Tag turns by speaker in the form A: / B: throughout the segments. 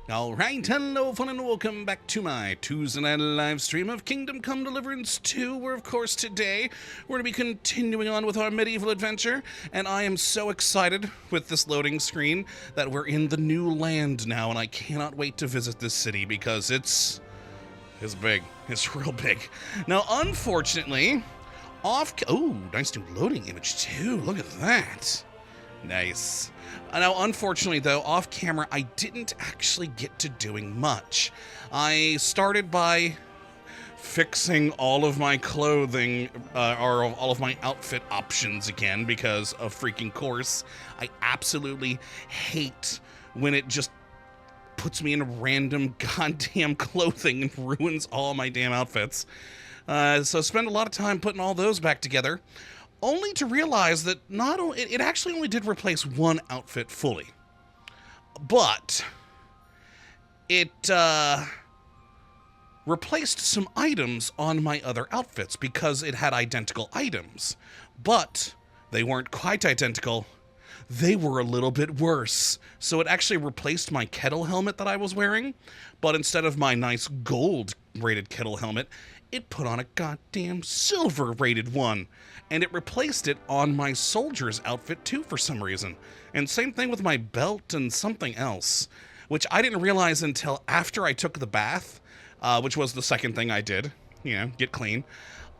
A: Alright, hello fun and welcome back to my Tuesday night live stream of Kingdom Come Deliverance 2, where of course today we're going to be continuing on with our medieval adventure, and I am so excited with this loading screen that we're in the new land now, and I cannot wait to visit this city because it's big. It's real big. Now, unfortunately, oh, nice new loading image too. Look at that. Nice. Now, unfortunately, though, off camera, I didn't actually get to doing much. I started by fixing all of my clothing, or all of my outfit options again, because of freaking course. I absolutely hate when it just puts me in random goddamn clothing and ruins all my damn outfits. So I spent a lot of time putting all those back together, only to realize that it actually only did replace one outfit fully. But it replaced some items on my other outfits because it had identical items. But they weren't quite identical. They were a little bit worse. So it actually replaced my kettle helmet that I was wearing, but instead of my nice gold-rated kettle helmet, it put on a goddamn silver-rated one. And it replaced it on my soldier's outfit too for some reason. And same thing with my belt and something else, which I didn't realize until after I took the bath, which was the second thing I did, get clean.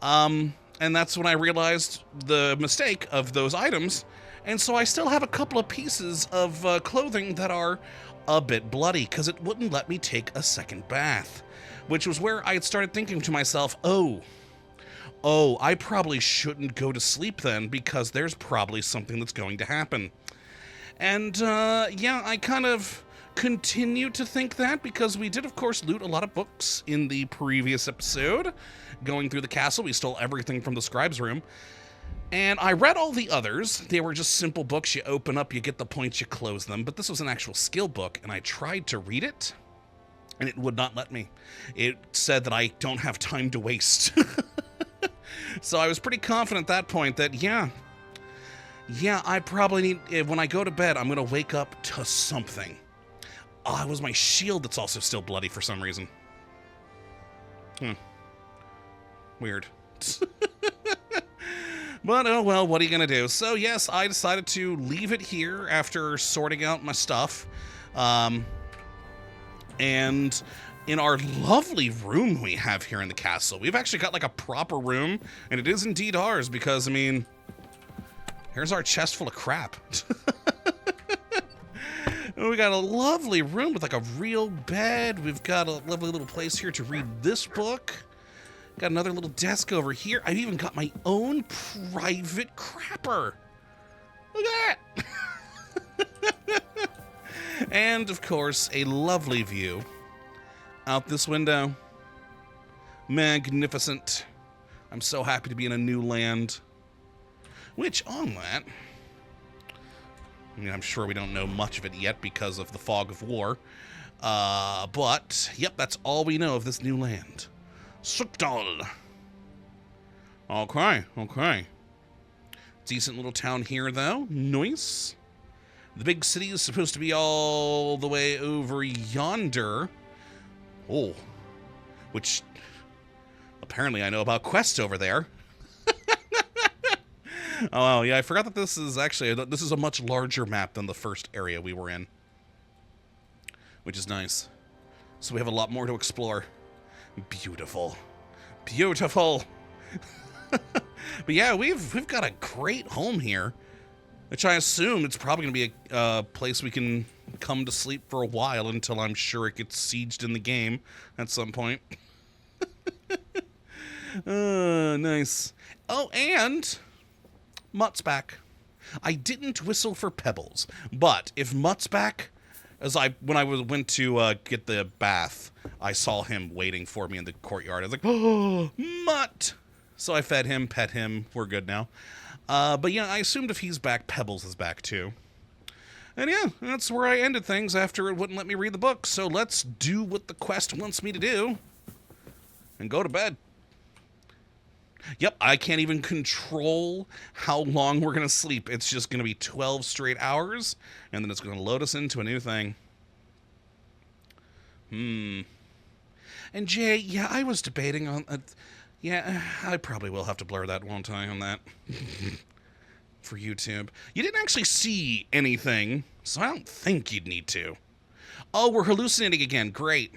A: And that's when I realized the mistake of those items. And so I still have a couple of pieces of clothing that are a bit bloody because it wouldn't let me take a second bath, which was where I had started thinking to myself, oh, I probably shouldn't go to sleep then because there's probably something that's going to happen. And yeah, I kind of continue to think that because we did, of course, loot a lot of books in the previous episode. Going through the castle, we stole everything from the scribe's room. And I read all the others. They were just simple books. You open up, you get the points, you close them. But this was an actual skill book, and I tried to read it, and it would not let me. It said that I don't have time to waste. So I was pretty confident at that point that, yeah, I probably need, when I go to bed, I'm going to wake up to something. Oh, it was my shield that's also still bloody for some reason. Weird. But, oh well, what are you going to do? So, yes, I decided to leave it here after sorting out my stuff. And in our lovely room we have here in the castle, we've actually got like a proper room, and it is indeed ours because, I mean, here's our chest full of crap. And we got a lovely room with like a real bed. We've got a lovely little place here to read this book. Got another little desk over here. I've even got my own private crapper. Look at that. And, of course, a lovely view out this window. Magnificent. I'm so happy to be in a new land. Which, on that, I mean, I'm sure we don't know much of it yet because of the fog of war. But, yep, that's all we know of this new land. Suchdol. Okay. Decent little town here, though. Nice. The big city is supposed to be all the way over yonder. Oh. Which, apparently I know about quests over there. Oh, yeah, I forgot that this is a much larger map than the first area we were in. Which is nice. So we have a lot more to explore. Beautiful. But yeah, we've got a great home here, which I assume it's probably going to be a place we can come to sleep for a while until I'm sure it gets sieged in the game at some point. Nice. Oh, and Mutt's back. I didn't whistle for Pebbles, but if Mutt's back, when I went to get the bath, I saw him waiting for me in the courtyard. I was like, oh, Mutt! So I fed him, pet him. We're good now. But yeah, I assumed if he's back, Pebbles is back too. And yeah, that's where I ended things after it wouldn't let me read the book. So let's do what the quest wants me to do and go to bed. Yep, I can't even control how long we're going to sleep. It's just going to be 12 straight hours, and then it's going to load us into a new thing. And Jay, yeah, I was debating on... yeah, I probably will have to blur that, won't I, on that? For YouTube. You didn't actually see anything, so I don't think you'd need to. Oh, we're hallucinating again. Great.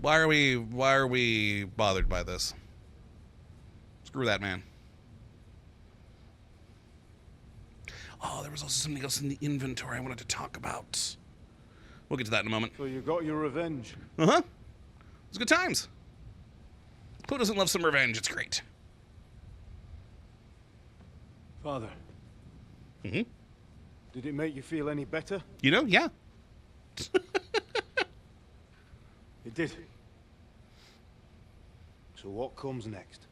A: Why are we bothered by this? Screw that, man. Oh, there was also something else in the inventory I wanted to talk about. We'll get to that in a moment.
B: So you got your revenge.
A: Uh-huh. It was good times. Who doesn't love some revenge? It's great.
B: Father.
A: Mm-hmm.
B: Did it make you feel any better?
A: You know, yeah.
B: It did. So what comes next?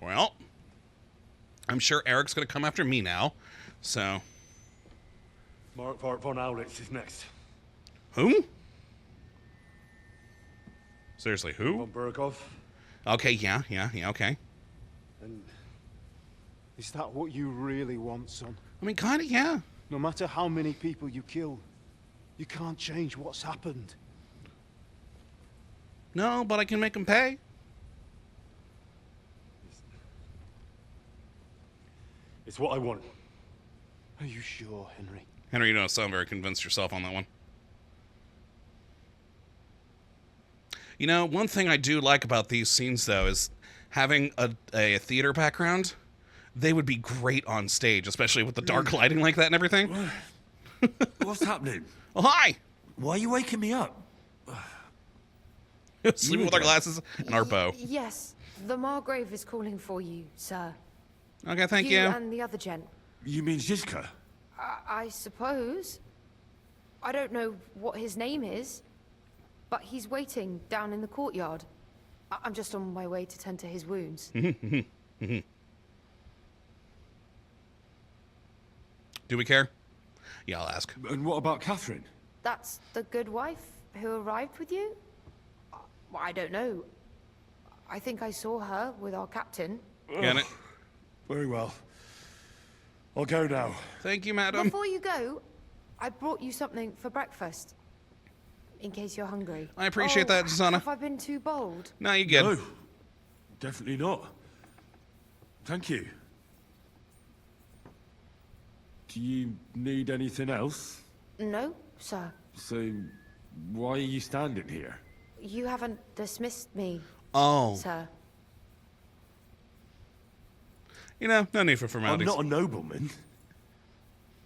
A: Well, I'm sure Eric's going to come after me now, so...
B: Mark von Aulitz is next.
A: Who? Seriously, who?
B: Von Burgov.
A: Okay, yeah, okay.
B: And is that what you really want, son?
A: I mean, kind of, yeah.
B: No matter how many people you kill, you can't change what's happened.
A: No, but I can make him pay.
B: It's what I want. Are you sure, Henry?
A: Henry, you don't sound very convinced yourself on that one. You know, one thing I do like about these scenes, though, is having a theater background. They would be great on stage, especially with the dark lighting like that and everything.
C: What's happening?
A: Oh, hi!
C: Why are you waking me up?
A: Sleeping with our glasses and our bow.
D: Yes, the Margrave is calling for you, sir.
A: Okay, thank you.
D: And the other gent.
C: You mean Zizka?
D: I suppose. I don't know what his name is, but he's waiting down in the courtyard. I'm just on my way to tend to his wounds.
A: Do we care? Yeah, I'll ask.
C: And what about Catherine?
D: That's the good wife who arrived with you? I don't know. I think I saw her with our captain.
A: Get it?
C: Very well. I'll go now.
A: Thank you, madam.
D: Before you go, I brought you something for breakfast. In case you're hungry.
A: I appreciate that, Susanna.
D: Have I been too bold?
A: No, you good.
C: No, definitely not. Thank you. Do you need anything else?
D: No, sir.
C: So, why are you standing here?
D: You haven't dismissed me,
A: Oh.
D: sir.
A: You know, no need for
C: I'm
A: formalities.
C: not a nobleman.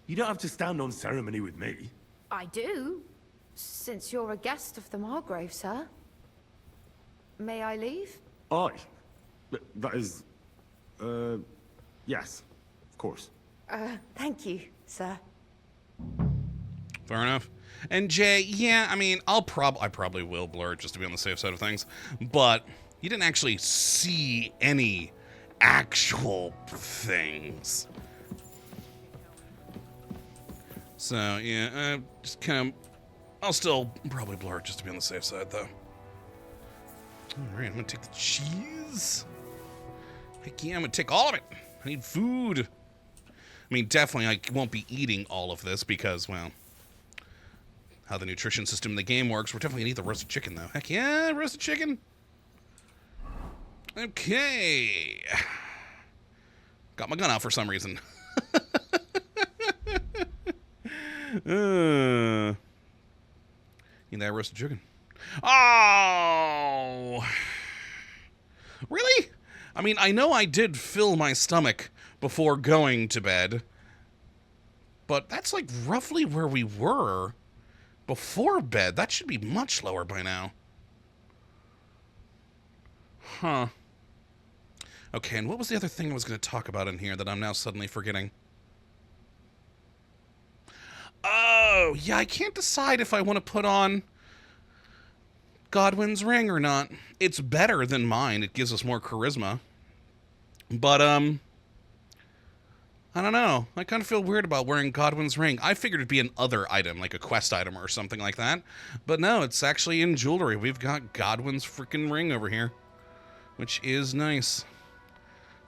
C: You don't have to stand on ceremony with me.
D: I do, since you're a guest of the Margrave, sir. May I leave?
C: That is... yes, of course.
D: Thank you, sir.
A: Fair enough. And Jay, yeah, I mean, I probably will blur it just to be on the safe side of things, but you didn't actually see any actual things. So, yeah, just kind of, I'll still probably blur it just to be on the safe side, though. Alright, I'm gonna take the cheese. Heck yeah, I'm gonna take all of it. I need food. I mean, definitely I won't be eating all of this because, well, how the nutrition system in the game works. We're definitely gonna eat the roasted chicken, though. Heck yeah, roasted chicken. Okay. Got my gun out for some reason. Need that roasted chicken. Oh! Really? I mean, I know I did fill my stomach before going to bed, but that's like roughly where we were before bed. That should be much lower by now. Huh. Okay, and what was the other thing I was going to talk about in here that I'm now suddenly forgetting? Oh, yeah, I can't decide if I want to put on Godwin's ring or not. It's better than mine. It gives us more charisma. But, I don't know. I kind of feel weird about wearing Godwin's ring. I figured it'd be an other item, like a quest item or something like that. But no, it's actually in jewelry. We've got Godwin's freaking ring over here, which is nice.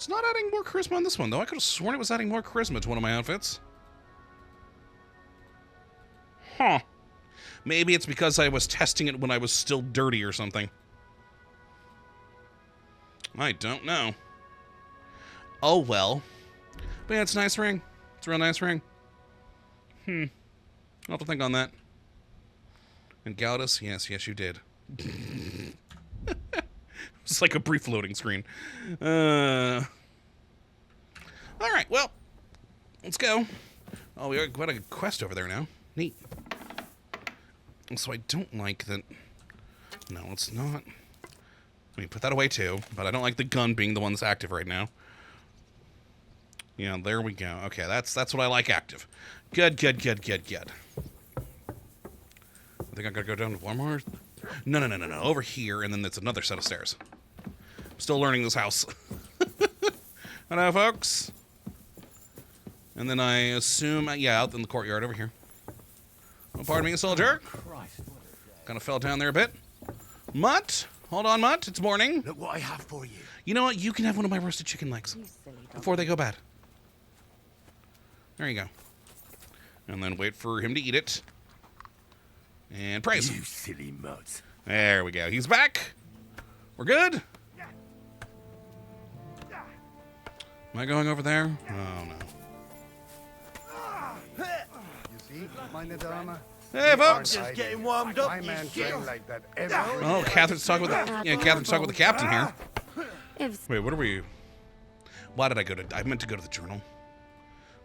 A: It's not adding more charisma on this one, though. I could have sworn it was adding more charisma to one of my outfits. Huh. Maybe it's because I was testing it when I was still dirty or something. I don't know. Oh, well. But yeah, it's a nice ring. It's a real nice ring. I'll have to think on that. And Gaudas? Yes, you did. It's like a brief loading screen. Alright, well. Let's go. Oh, we got a quest over there now. Neat. So I don't like that... No, it's not. Let me put that away too, but I don't like the gun being the one that's active right now. Yeah, there we go. Okay, that's what I like active. Good. I think I gotta go down to one more. No. Over here, and then there's another set of stairs. I'm still learning this house. Hello, folks. And then I assume, yeah, out in the courtyard over here. Oh, pardon me, soldier. Kind of fell down there a bit. Mutt. Hold on, Mutt. It's morning.
C: Look what I have for you.
A: You know what? You can have one of my roasted chicken legs before they go bad. There you go. And then wait for him to eat it. And praise.
C: You silly mutts.
A: There we go. He's back. We're good. Am I going over there? Oh, no.
B: You see, meine Dame?
A: Hey, folks.
C: Just getting warmed up.
B: My man trained like that every
A: Oh, Catherine's talking with the... Yeah, Catherine's talking with the captain here.
E: If
A: Wait, what are we... Why did I go to... I meant to go to the journal.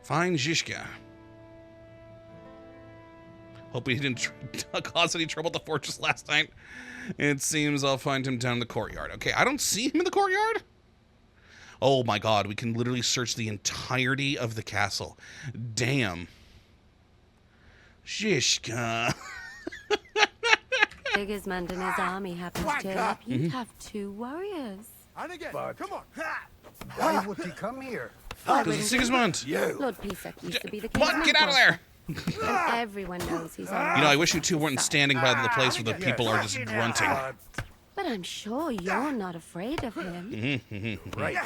A: Find Zizka. Hope he didn't cause any trouble at the fortress last night. It seems I'll find him down in the courtyard. Okay, I don't see him in the courtyard? Oh my god, we can literally search the entirety of the castle. Damn. Zizka.
E: Sigismund and his army happened to turn up, you'd have 2 warriors.
C: And again.
B: But-
C: Come on.
B: Why would he come here?
A: Because it's Sigismund.
E: Lord Pisak used to be the king.
A: What? Get out of there!
E: And everyone knows he's on.
A: You know, I wish you two weren't standing by the place where the people are just grunting.
E: But I'm sure you're not afraid of him.
B: Right.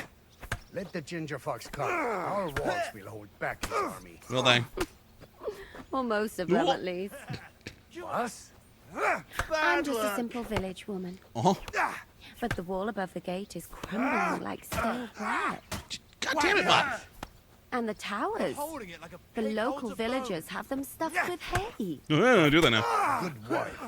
B: Let the ginger fox come. Our walls will hold back his army.
A: Will they?
E: Or most of them, at least.
B: Us?
E: I'm just a simple village woman.
A: Uh-huh.
E: But the wall above the gate is crumbling like stale bread.
A: God damn it, Bob.
E: And the towers,
C: Holding it like a
E: the
C: pig
E: local
C: holds a bone.
E: villagers have them stuffed with hay.
A: Do they now?
B: Good wife.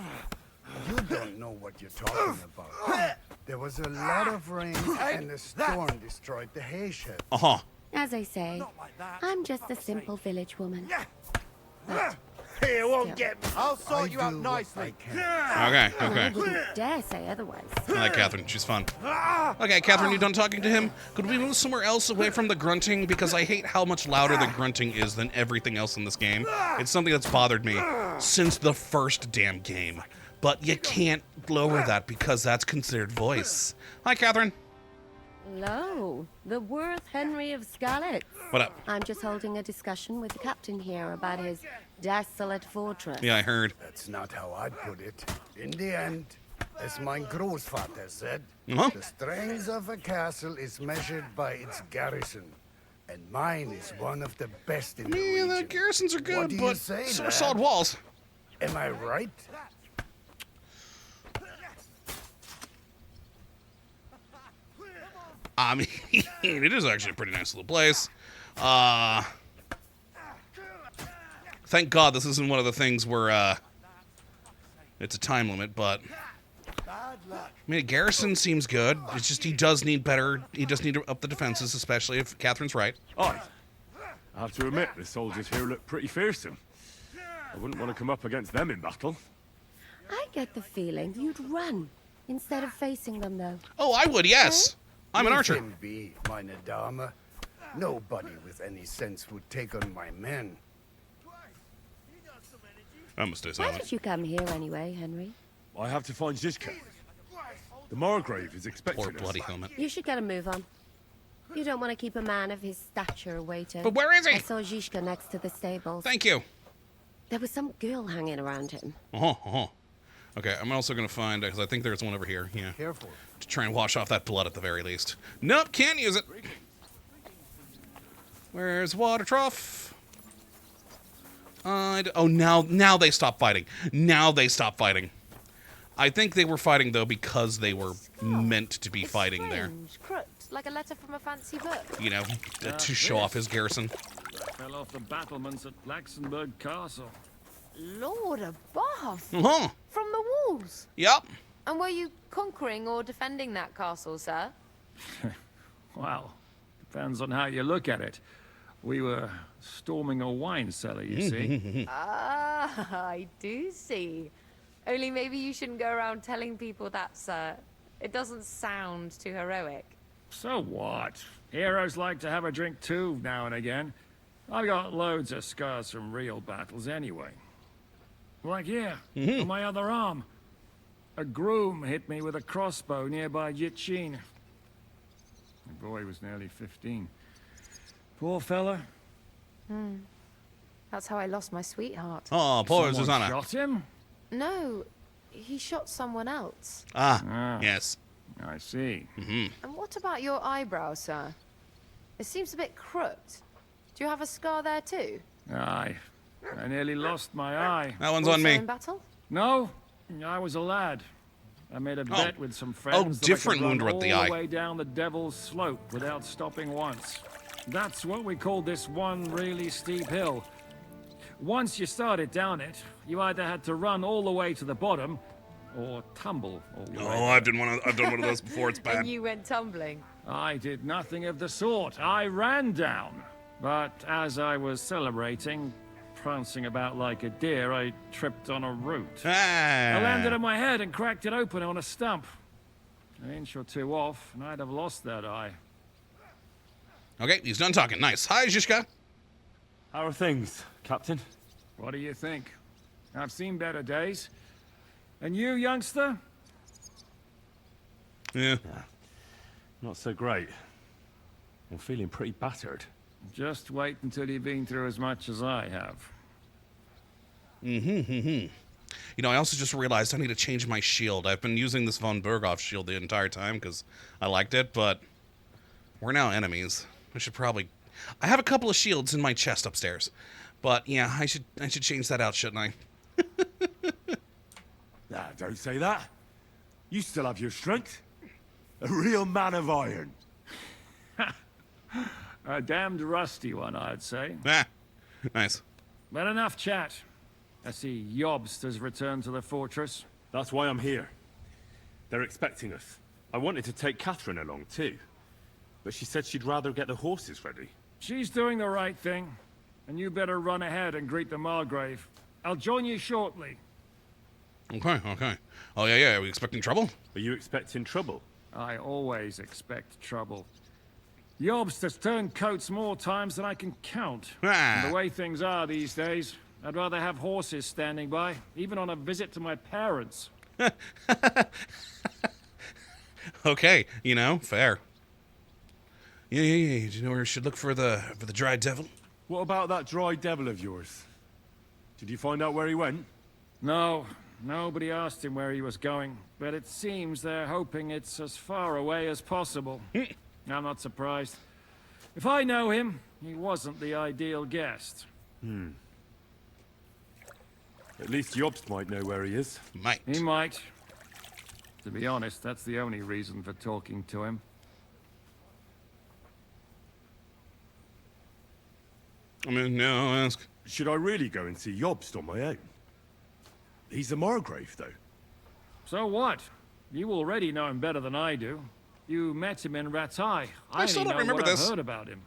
B: You don't know what you're talking about. There was a lot of rain and the storm destroyed the hay shed.
A: Uh-huh.
E: As I say,
C: Not like that.
E: I'm just a simple village woman.
C: It won't get me. I'll sort you out
B: do what
C: nicely.
B: I can.
A: Okay,
E: I
A: okay.
E: wouldn't dare say otherwise.
A: I like Catherine. She's fun. Okay, Catherine, you done talking to him? Could we move somewhere else away from the grunting? Because I hate how much louder the grunting is than everything else in this game. It's something that's bothered me since the first damn game. But you can't lower that because that's considered voice. Hi, Catherine.
E: Hello, the Worth Henry of Scarlet.
A: What up?
E: I'm just holding a discussion with the captain here about his desolate fortress.
A: Yeah, I heard.
B: That's not how I'd put it. In the end, as my Großvater said,
A: Uh-huh.
B: the strength of a castle is measured by its garrison. And mine is one of the best in the
A: Yeah,
B: region.
A: the garrisons are
B: What
A: good,
B: do you
A: but
B: say,
A: so are
B: lad?
A: solid walls.
B: Am I right?
A: I mean, it is actually a pretty nice little place. Thank God this isn't one of the things where, it's a time limit, but... I mean, a garrison seems good. It's just he does need to up the defenses, especially if Catherine's right.
C: I have to admit, the soldiers here look pretty fearsome. I wouldn't want to come up against them in battle.
E: I get the feeling you'd run instead of facing them, though.
A: Oh, I would, yes. I'm an
B: Leave
A: archer.
B: him be, meine Dame. Nobody with any sense would take on my men.
A: I'm gonna stay
E: Why
A: silent.
E: did you come here anyway, Henry?
C: I have to find Zizka. The Margrave is expecting
A: Poor
C: us.
A: bloody helmet.
E: You should get a move on. You don't want to keep a man of his stature waiting.
A: But where is
E: I
A: he?
E: saw Zizka next to the stables.
A: Thank you.
E: There was some girl hanging around him.
A: Okay, I'm also gonna find, because I think there's one over here, yeah.
B: Careful.
A: To try and wash off that blood at the very least. Nope, can't use it. Where's water trough? Oh, now they stop fighting. Now they stop fighting. I think they were fighting, though, because they were meant to be fighting there.
D: Crooked, like a letter from a fancy book.
A: You know, to show off his garrison.
C: Fell off the battlements at Laxenburg Castle.
D: Lord above!
A: Uh-huh.
D: From the walls!
A: Yep.
D: And were you conquering or defending that castle, sir?
F: Well, depends on how you look at it. We were storming a wine cellar, you see.
D: Ah, I do see. Only maybe you shouldn't go around telling people that, sir. It doesn't sound too heroic.
F: So what? Heroes like to have a drink too, now and again. I've got loads of scars from real battles anyway. Like here, on my other arm. A groom hit me with a crossbow nearby Yitchin. The boy was nearly 15. Poor fella.
D: That's how I lost my sweetheart.
A: Oh, poor
F: Someone
A: Susanna.
F: shot him?
D: No, he shot someone else.
A: Ah, yes.
F: I see.
D: And what about your eyebrow, sir? It seems a bit crooked. Do you have a scar there too?
F: Aye. I nearly lost my eye.
A: That one's
D: Also
A: on me.
D: in battle?
F: No, I was a lad. I made a bet with some friends that
A: different
F: I could
A: wound
F: run
A: at the
F: all
A: eye.
F: the way down the Devil's Slope without stopping once. That's what we called this one really steep hill. Once you started down it, you either had to run all the way to the bottom, or tumble all the way.
A: Oh, I've done one of those before. It's bad.
D: And you went tumbling.
F: I did nothing of the sort. I ran down. But as I was celebrating, prancing about like a deer, I tripped on a root. I landed on my head and cracked it open on a stump. An inch or two off, and I'd have lost that eye.
A: Okay, he's done talking. Nice. Hi, Zizka.
C: How are things, Captain?
F: What do you think? I've seen better days. And you, youngster?
A: Yeah.
C: Not so great. I'm feeling pretty battered.
F: Just wait until you've been through as much as I have.
A: You know, I also just realized I need to change my shield. I've been using this von Berghoff shield the entire time because I liked it, but we're now enemies. I should probably... I have a couple of shields in my chest upstairs, but yeah, I should change that out, shouldn't I?
C: Nah, don't say that. You still have your strength. A real man of iron.
F: A damned rusty one, I'd say.
A: Ah, nice.
F: But enough chat. I see Jobst has returned to the fortress.
C: That's why I'm here. They're expecting us. I wanted to take Catherine along too, but she said she'd rather get the horses ready.
F: She's doing the right thing, and you better run ahead and greet the Margrave. I'll join you shortly.
A: Okay. Oh, yeah, are we expecting trouble?
C: Are you expecting trouble?
F: I always expect trouble. Jobst has turned coats more times than I can count. And the way things are these days, I'd rather have horses standing by, even on a visit to my parents.
A: Okay, you know, fair. Yeah. Do you know where we should look for the dry devil?
C: What about that dry devil of yours? Did you find out where he went?
F: No, nobody asked him where he was going, but it seems they're hoping it's as far away as possible. I'm not surprised. If I know him, he wasn't the ideal guest.
C: At least Jobst might know where he is.
A: Might.
F: He might. To be honest, that's the only reason for talking to him.
A: I mean, no, ask.
C: Should I really go and see Jobst on my own? He's a Margrave, though.
F: So what? You already know him better than I do. You met him in Ratai. I
A: still
F: only
A: don't
F: know
A: remember
F: what
A: this.
F: I've heard about him.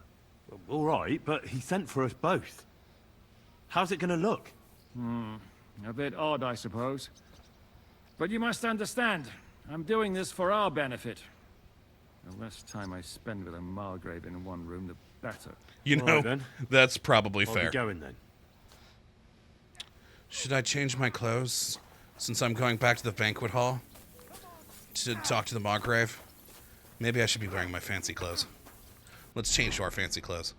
C: All right, but he sent for us both. How's it gonna look?
F: A bit odd, I suppose. But you must understand, I'm doing this for our benefit. The less time I spend with a Margrave in one room, the better.
A: You
C: All
A: know,
C: right, then.
A: that's probably
C: I'll
A: fair.
C: be going then.
A: Should I change my clothes since I'm going back to the banquet hall to talk to the Margrave? Maybe I should be wearing my fancy clothes. Let's change to our fancy clothes.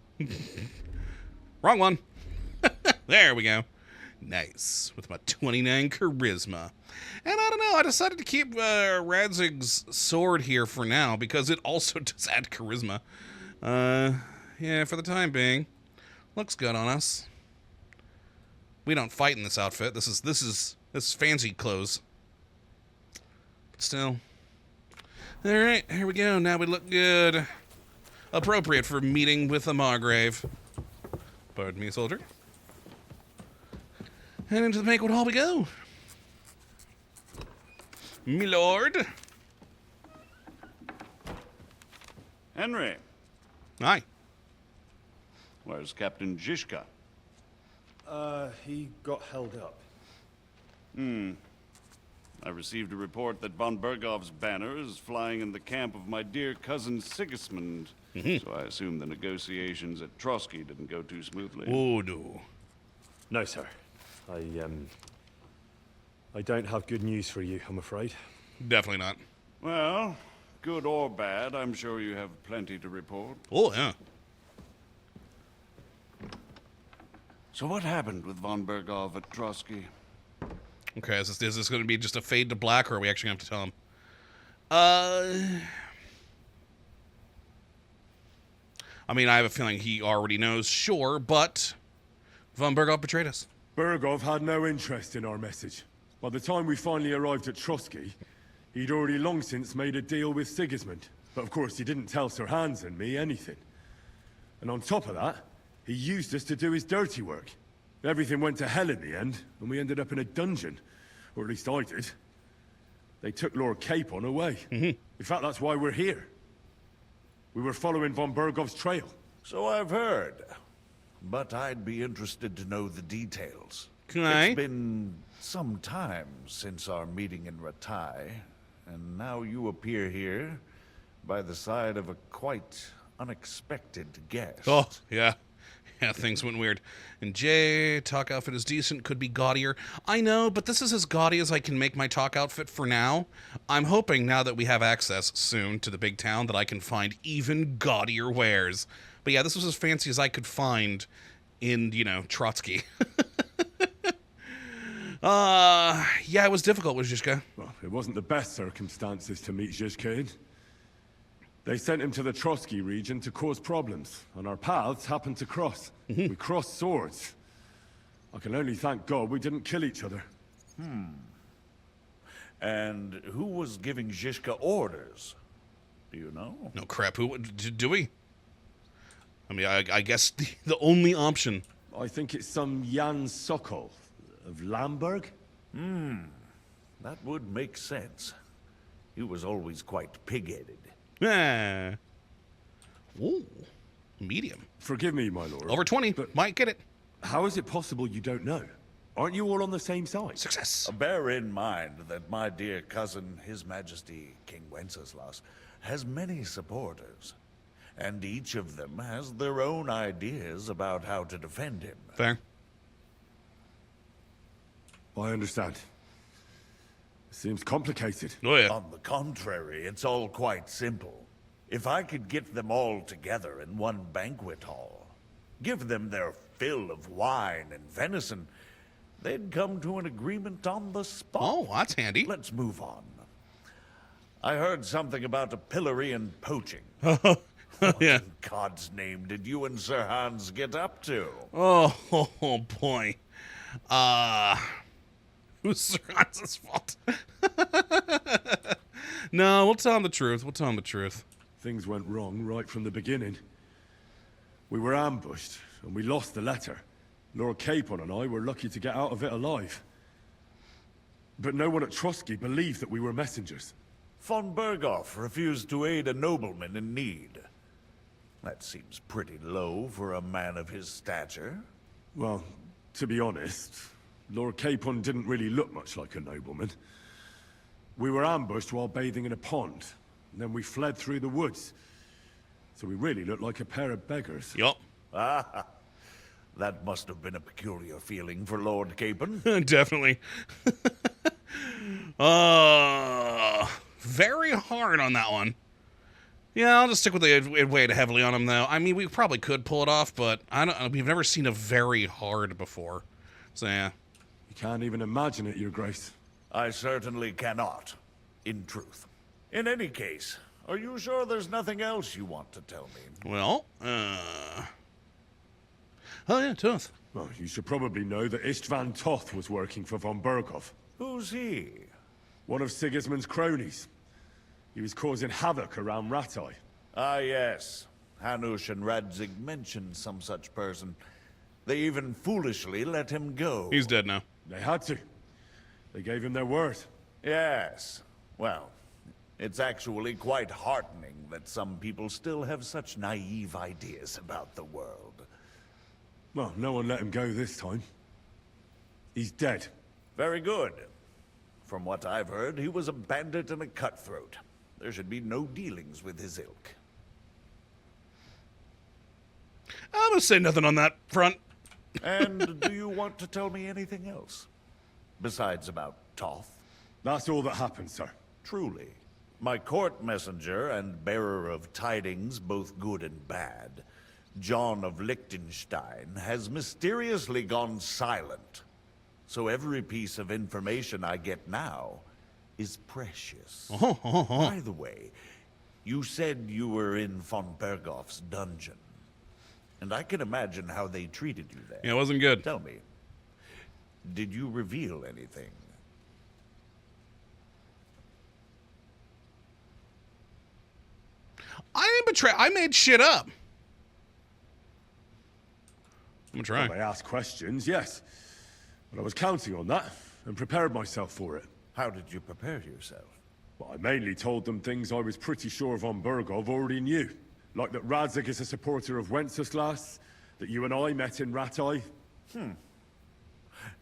A: Wrong one. There we go. Nice. With my 29 charisma. And I don't know, I decided to keep Radzig's sword here for now because it also does add charisma. Yeah, for the time being. Looks good on us. We don't fight in this outfit. This is fancy clothes. But still. Alright, here we go. Now we look good. Appropriate for meeting with the Margrave. Pardon me, soldier. And into the banquet hall we go. Me lord.
G: Henry,
A: Aye.
G: where's Captain Zizka?
H: He got held up.
G: I received a report that von Bergov's banner is flying in the camp of my dear cousin Sigismund. So I assume the negotiations at Trotsky didn't go too smoothly.
A: Oh, no.
H: No, sir. I don't have good news for you, I'm afraid.
A: Definitely not.
G: Well, good or bad, I'm sure you have plenty to report.
A: Oh, yeah.
G: So what happened with von Bergov at Trotsky?
A: Okay, is this going to be just a fade to black, or are we actually going to have to tell him? I mean, I have a feeling he already knows, sure, but von Bergov betrayed us.
F: Bergov had no interest in our message. By the time we finally arrived at Trotsky, he'd already long since made a deal with Sigismund. But of course, he didn't tell Sir Hans and me anything. And on top of that, he used us to do his dirty work. Everything went to hell in the end, and we ended up in a dungeon. Or at least I did. They took Lord Capon away. In fact, that's why we're here. We were following von Bergov's trail.
I: So I've heard. But I'd be interested to know the details.
A: Okay.
I: It's been some time since our meeting in Ratai, and now you appear here by the side of a quite unexpected guest.
A: Oh, yeah. Yeah, things went weird. And Jay, talk outfit is decent, could be gaudier. I know, but this is as gaudy as I can make my talk outfit for now. I'm hoping now that we have access soon to the big town that I can find even gaudier wares. But yeah, this was as fancy as I could find in, Trotsky. Yeah, it was difficult with Zizka.
F: Well, it wasn't the best circumstances to meet Zizka in. They sent him to the Trotsky region to cause problems, and our paths happened to cross. We crossed swords. I can only thank God we didn't kill each other.
I: And who was giving Zizka orders? Do you know?
A: No crap, who do we? I mean, I guess the only option.
F: I think it's some Jan Zizka of Lamberg?
I: That would make sense. He was always quite pig-headed.
A: Ooh, medium.
F: Forgive me, my lord.
A: Over 20,
F: but
A: might get it.
F: how is it possible you don't know? Aren't you all on the same side?
A: Success.
I: Bear in mind that my dear cousin, His Majesty King Wenceslas, has many supporters. And each of them has their own ideas about how to defend him.
A: Fair.
F: I understand. Seems complicated.
A: Oh, yeah.
I: On the contrary, it's all quite simple. If I could get them all together in one banquet hall, give them their fill of wine and venison, they'd come to an agreement on the spot.
A: Oh, that's handy.
I: Let's move on. I heard something about a pillory and poaching.
A: Yeah.
I: What in God's name did you and Sir Hans get up to?
A: Oh boy. Who's Sir Hans's fault? No, we'll tell him the truth. We'll tell him the truth.
F: Things went wrong right from the beginning. We were ambushed, and we lost the letter. Lord Capon and I were lucky to get out of it alive. But no one at Trotsky believed that we were messengers.
I: Von Berghoff refused to aid a nobleman in need. That seems pretty low for a man of his stature.
F: Well, to be honest, Lord Capon didn't really look much like a nobleman. We were ambushed while bathing in a pond, and then we fled through the woods. So we really looked like a pair of beggars.
A: Yup.
I: Ah, that must have been a peculiar feeling for Lord Capon.
A: Definitely. Very hard on that one. Yeah, I'll just stick with the it weighed heavily on him, though. I mean, we probably could pull it off, but we've never seen a very hard before. So, yeah.
F: You can't even imagine it, Your Grace.
I: I certainly cannot, in truth. In any case, Are you sure there's nothing else you want to tell me?
A: Well, oh yeah, Toth.
C: Well, you should probably know that Istvan Toth was working for von Berghoff.
I: Who's he?
C: One of Sigismund's cronies. He was causing havoc around Ratai.
I: Ah, yes. Hanush and Radzig mentioned some such person. They even foolishly let him go.
A: He's dead now.
C: They had to. They gave him their word.
I: Yes. Well, it's actually quite heartening that some people still have such naive ideas about the world.
C: Well, no one let him go this time. He's dead.
I: Very good. From what I've heard, he was a bandit and a cutthroat. There should be no dealings with his ilk.
A: I'm gonna say nothing on that front.
I: And do you want to tell me anything else? Besides about Toth?
C: That's all that happened, sir.
I: Truly. My court messenger and bearer of tidings, both good and bad, John of Liechtenstein, has mysteriously gone silent. So every piece of information I get now is precious. By the way, you said you were in von Berghoff's dungeon. And I can imagine how they treated you there.
A: Yeah, it wasn't good.
I: Tell me, did you reveal anything?
A: I didn't betray. I made shit up. I'm gonna try.
C: Well, they asked questions, yes. But I was counting on that, and prepared myself for it.
I: How did you prepare yourself?
C: Well, I mainly told them things I was pretty sure von Berghoff already knew. Like that Radzig is a supporter of Wenceslas, that you and I met in Ratai.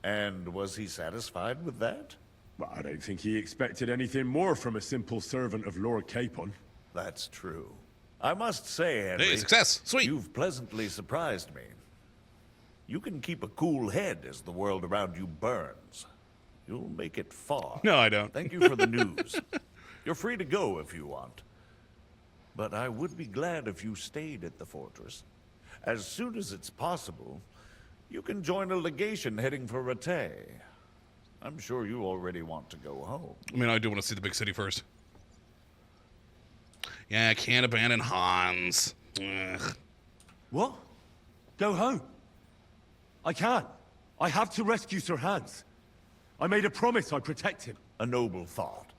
I: And was he satisfied with that?
C: Well, I don't think he expected anything more from a simple servant of Lord Capon.
I: That's true. I must say, Henry,
A: Hey, success. Sweet.
I: you've pleasantly surprised me. You can keep a cool head as the world around you burns. You'll make it far.
A: No, I don't.
I: Thank you for the news. You're free to go if you want. But I would be glad if you stayed at the fortress. As soon as it's possible, you can join a legation heading for Rattay. I'm sure you already want to go home.
A: I mean, I do want to see the big city first. Yeah, I can't abandon Hans. Ugh.
C: What? Go home? I can't. I have to rescue Sir Hans. I made a promise I'd protect him.
I: A noble thought.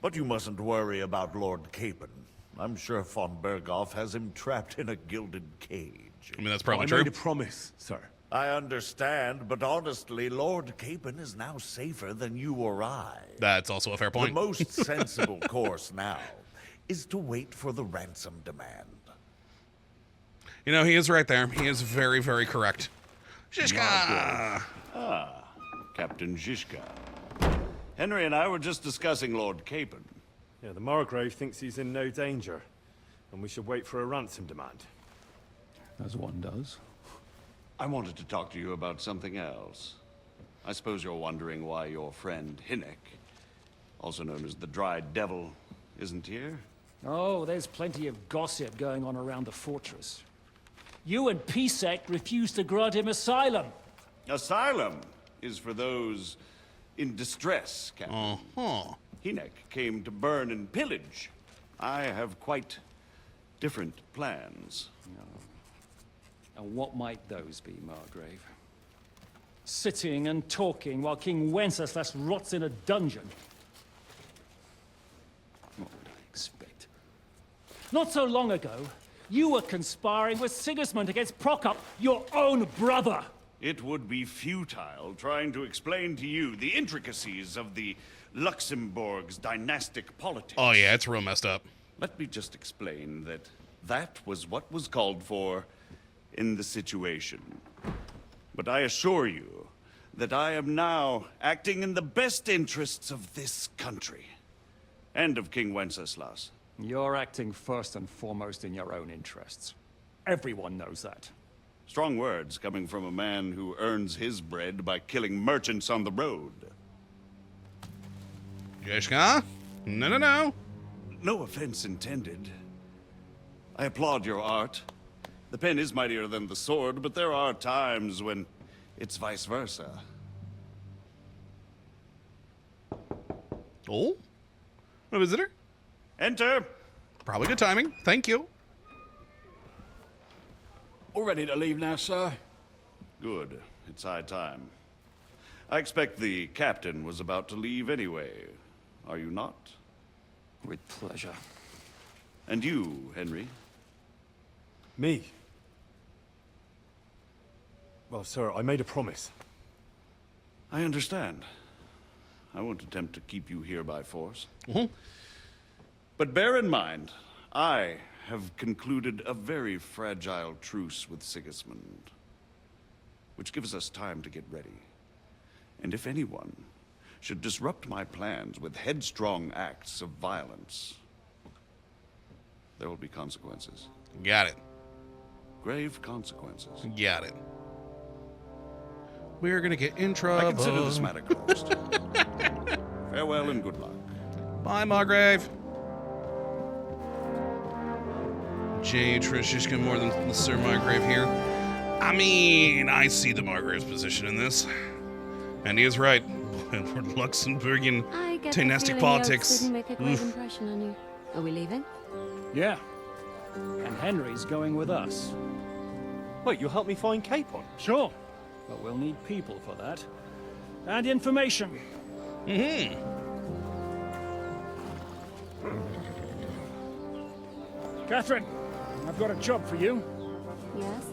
I: But you mustn't worry about Lord Capon. I'm sure von Berghoff has him trapped in a gilded cage.
A: I mean, that's probably
C: I
A: true.
C: made a promise, sir.
I: I understand, but honestly, Lord Capon is now safer than you or I.
A: That's also a fair
I: The
A: point.
I: most sensible course now is to wait for the ransom demand.
A: You know, he is right there. He is very, very correct. Zizka!
G: Captain Zizka. Henry and I were just discussing Lord Capon.
H: Yeah, the Margrave thinks he's in no danger, and we should wait for a ransom demand.
J: As one does.
G: I wanted to talk to you about something else. I suppose you're wondering why your friend Hinnek, also known as the Dried Devil, isn't here?
K: Oh, there's plenty of gossip going on around the fortress. You and Pisek refused to grant him asylum.
G: Asylum is for those in distress, Captain. Hinnek came to burn and pillage. I have quite different plans.
K: And what might those be, Margrave? Sitting and talking while King Wenceslas rots in a dungeon. What would I expect? Not so long ago, you were conspiring with Sigismund against Prokop, your own brother.
G: It would be futile trying to explain to you the intricacies of the Luxembourg's dynastic politics.
A: Oh, yeah, it's real messed up.
G: Let me just explain that that was what was called for in the situation. But I assure you that I am now acting in the best interests of this country and of King Wenceslas.
K: You're acting first and foremost in your own interests. Everyone knows that.
G: Strong words coming from a man who earns his bread by killing merchants on the road.
A: Zizka? No.
G: No offense intended. I applaud your art. The pen is mightier than the sword, but there are times when it's vice versa.
A: Oh? A visitor?
G: Enter!
A: Probably good timing. Thank you.
L: We're ready to leave now, sir.
G: Good. It's high time. I expect the captain was about to leave anyway. Are you not?
K: With pleasure.
G: And you, Henry?
H: Me? Well, sir, I made a promise.
G: I understand. I won't attempt to keep you here by force. But bear in mind, I have concluded a very fragile truce with Sigismund, which gives us time to get ready. And if anyone should disrupt my plans with headstrong acts of violence, there will be consequences.
A: Got it.
G: Grave consequences.
A: Got it. We're gonna get in trouble.
G: I consider this matter closed. Farewell and good luck.
A: Bye, Margrave. J. Trishishka more than Sir Margrave here. I mean, I see the Margrave's position in this. And he is right. Luxembourgian
E: I get
A: dynastic
E: the feeling
A: politics.
E: Yolks didn't make a great impression on you. Are we leaving?
K: Yeah. And Henry's going with us.
H: Wait, you'll help me find Capon?
K: Sure. But we'll need people for that. And information. Catherine, I've got a job for you.
E: Yes?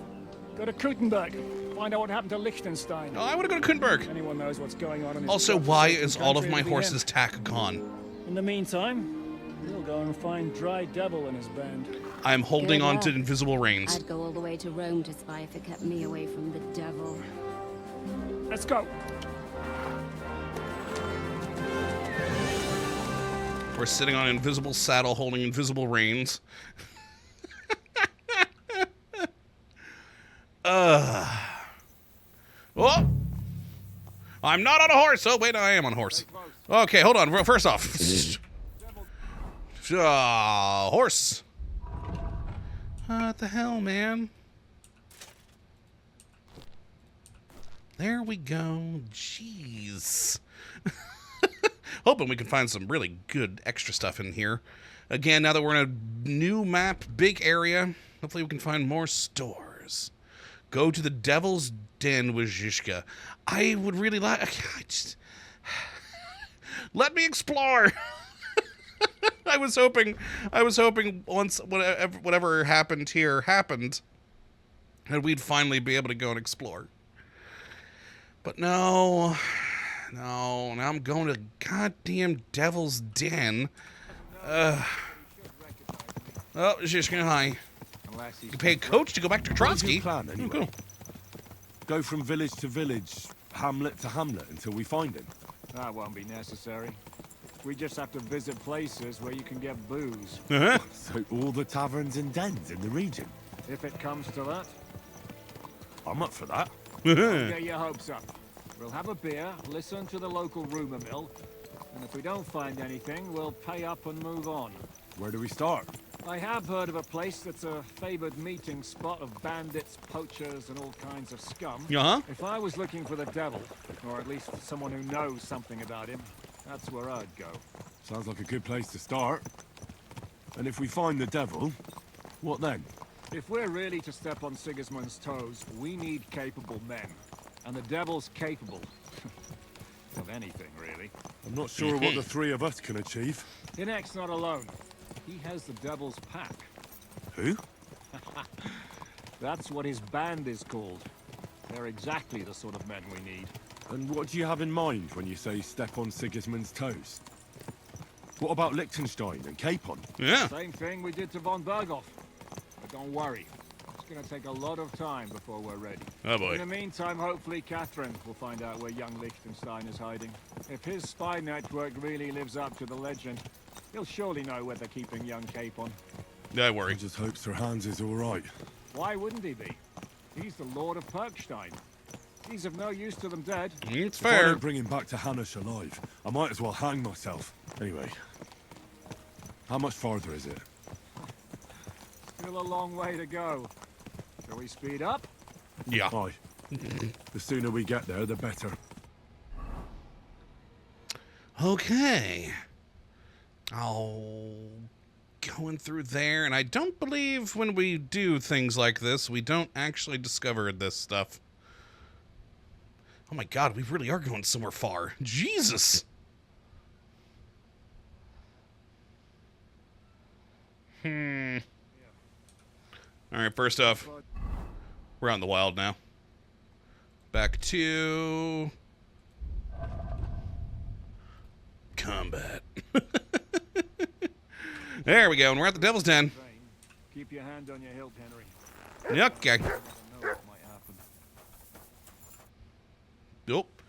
K: Go to Kuttenberg. Find out what happened to Liechtenstein.
A: Oh, I want to go to Kuttenberg.
K: Anyone knows what's going on in this
A: Also,
K: godforsaken
A: why is all of
K: country,
A: my
K: it'll be
A: horse's
K: him.
A: tack gone?
K: In the meantime, we'll go and find Dry Devil and his band.
A: I'm holding
E: Good
A: on to
E: luck.
A: invisible reins.
E: I'd go all the way to Rome to spy if it kept me away from the devil.
K: Let's go.
A: We're sitting on an invisible saddle holding invisible reins. Oh! I'm not on a horse! Oh, wait, I am on a horse. Okay, hold on. Well, first off. Horse. What the hell, man? There we go. Jeez. Hoping we can find some really good extra stuff in here. Again, now that we're in a new map, big area, hopefully we can find more stores. Go to the Devil's Den with Zizka. I would really like... Let me explore! I was hoping once whatever happened here happened, and we'd finally be able to go and explore. But no... No, now I'm going to goddamn Devil's Den. Oh, Zizka, hi. You pay a coach to go back to Trotsky?
C: Plan, anyway?
A: Oh, cool.
C: Go from village to village, hamlet to hamlet until we find him.
F: That won't be necessary. We just have to visit places where you can get booze.
A: Uh-huh.
C: So all the taverns and dens in the region.
F: If it comes to that,
C: I'm up for that.
F: don't get your hopes up. We'll have a beer, listen to the local rumor mill, and if we don't find anything, we'll pay up and move on.
C: Where do we start?
F: I have heard of a place that's a favored meeting spot of bandits, poachers, and all kinds of scum.
A: Uh-huh.
F: If I was looking for the devil, or at least someone who knows something about him, that's where I'd go.
C: Sounds like a good place to start. And if we find the devil, what then?
F: If we're really to step on Sigismund's toes, we need capable men. And the devil's capable of anything, really.
C: I'm not sure what the three of us can achieve.
F: Inek's not alone. He has the devil's pack.
C: Who?
F: That's what his band is called. They're exactly the sort of men we need.
C: And what do you have in mind when you say step on Sigismund's toes? What about Liechtenstein and Capon?
A: Yeah.
F: Same thing we did to von Berghoff. But don't worry. It's going to take a lot of time before we're ready.
A: Oh, boy.
F: In the meantime, hopefully Catherine will find out where young Liechtenstein is hiding. If his spy network really lives up to the legend, he'll surely know where they're keeping young Capon.
A: Don't worry.
C: I just hope Sir Hans is all right.
F: Why wouldn't he be? He's the Lord of Perkstein. He's of no use to them dead.
A: It's
C: If I
A: fair.
C: don't bring him back to Hanush alive, I might as well hang myself. Anyway, how much farther is it?
F: Still a long way to go. Shall we speed up?
A: Yeah.
C: Aye. The sooner we get there, the better.
A: Okay. going through there, and I don't believe when we do things like this, we don't actually discover this stuff. Oh my god, we really are going somewhere far. Jesus! Alright, first off, we're out in the wild now. Back to... combat. There we go, and we're at the Devil's Den.
F: Keep your hand on your hilt, Henry.
A: Okay.
F: Never know what might happen.
A: Nope.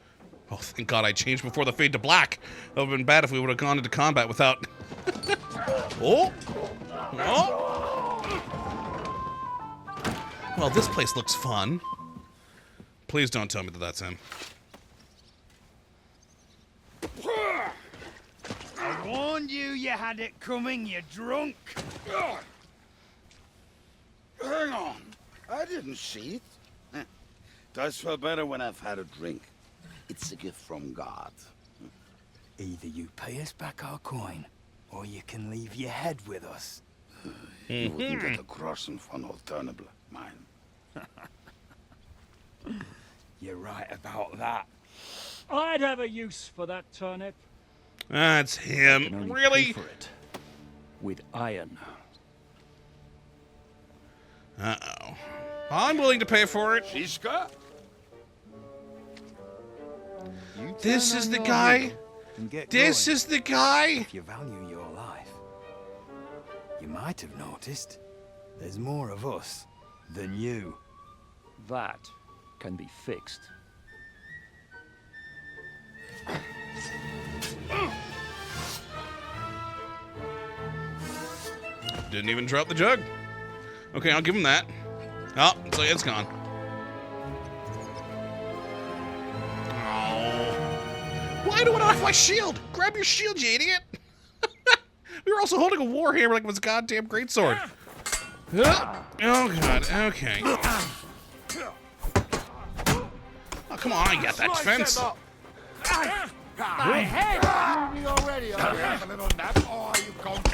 A: Oh, thank God I changed before the fade to black. That would have been bad if we would have gone into combat without... Oh! Oh! Well, this place looks fun. Please don't tell me that that's him.
B: I warned you, you had it coming, you drunk.
M: Hang on. I didn't see it. Does feel better when I've had a drink. It's a gift from God.
B: Either you pay us back our coin, or you can leave your head with us.
M: You wouldn't get a crossing for an alternative, mine.
B: You're right about that.
K: I'd have a use for that turnip.
A: That's him. Really?
K: For it. With iron.
A: Uh-oh. I'm willing to pay for it.
M: Zizka?
A: This is the guy? This is the guy?
B: If you value your life. You might have noticed there's more of us than you.
K: That can be fixed.
A: Didn't even drop the jug. Okay, I'll give him that. Oh, so it's gone. Oh. Why do I not have my shield? Grab your shield, you idiot. We were also holding a warhammer like it was a goddamn greatsword. Oh, God. Okay. Oh, come on. I got that defense.
B: My head! You already have a little nap, or are you going to...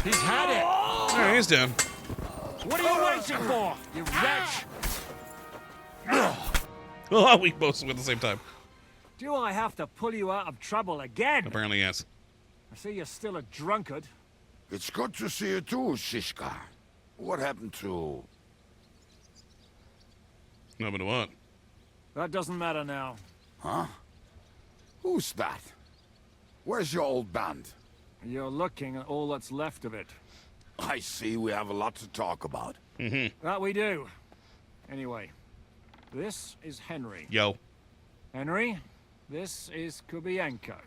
F: He's had it.
A: All right, he's down.
F: What are you waiting for, you wretch?
A: Oh, we both went at the same time.
F: Do I have to pull you out of trouble again?
A: Apparently, yes.
F: I see you're still a drunkard.
M: It's good to see you too, Zizka. What happened to...
A: No, but what?
F: That doesn't matter now.
M: Huh? Who's that? Where's your old band?
F: You're looking at all that's left of it.
M: I see we have a lot to talk about.
F: That we do. Anyway, this is Henry.
A: Yo.
F: Henry, this is Kubienko.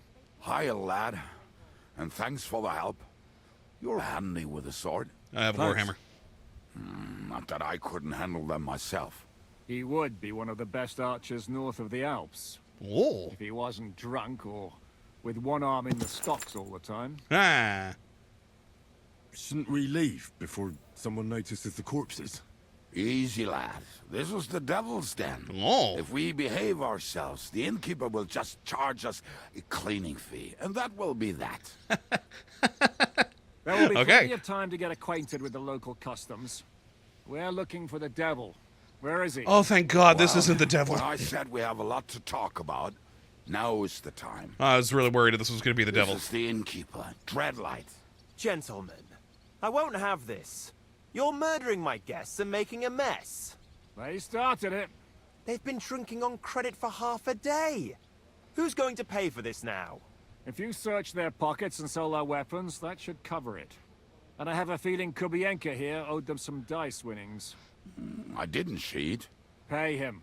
M: Hiya, lad. And thanks for the help. You're handy with a sword.
A: I have a warhammer.
M: Not that I couldn't handle them myself.
F: He would be one of the best archers north of the Alps.
A: Oh.
F: If he wasn't drunk or with one arm in the stocks all the time.
A: Ah.
C: Shouldn't we leave before someone notices the corpses?
M: Easy, lad. This was the Devil's Den.
A: Oh.
M: If we behave ourselves, the innkeeper will just charge us a cleaning fee, and that will be that.
F: There will be plenty of time to get acquainted with the local customs. We're looking for the devil. Where is he?
A: Oh, thank God, this isn't the devil.
M: When I said we have a lot to talk about, now is the time.
A: I was really worried that this was going to be the devil.
M: This is the innkeeper, Dreadlight.
N: Gentlemen, I won't have this. You're murdering my guests and making a mess.
F: They started it.
N: They've been drinking on credit for half a day. Who's going to pay for this now?
F: If you search their pockets and sell their weapons, that should cover it. And I have a feeling Kubienka here owed them some dice winnings.
M: I didn't cheat.
F: Pay him.